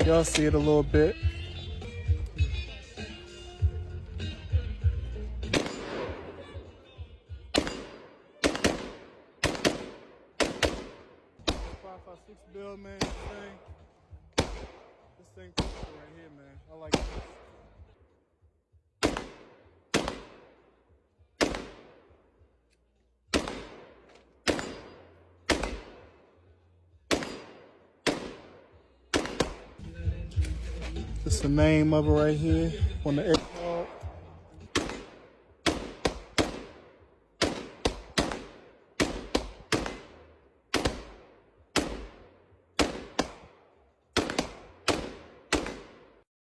Y'all see it a little bit. Six bill, man. This thing cool right here, man. I like this. This is the name of it right here on the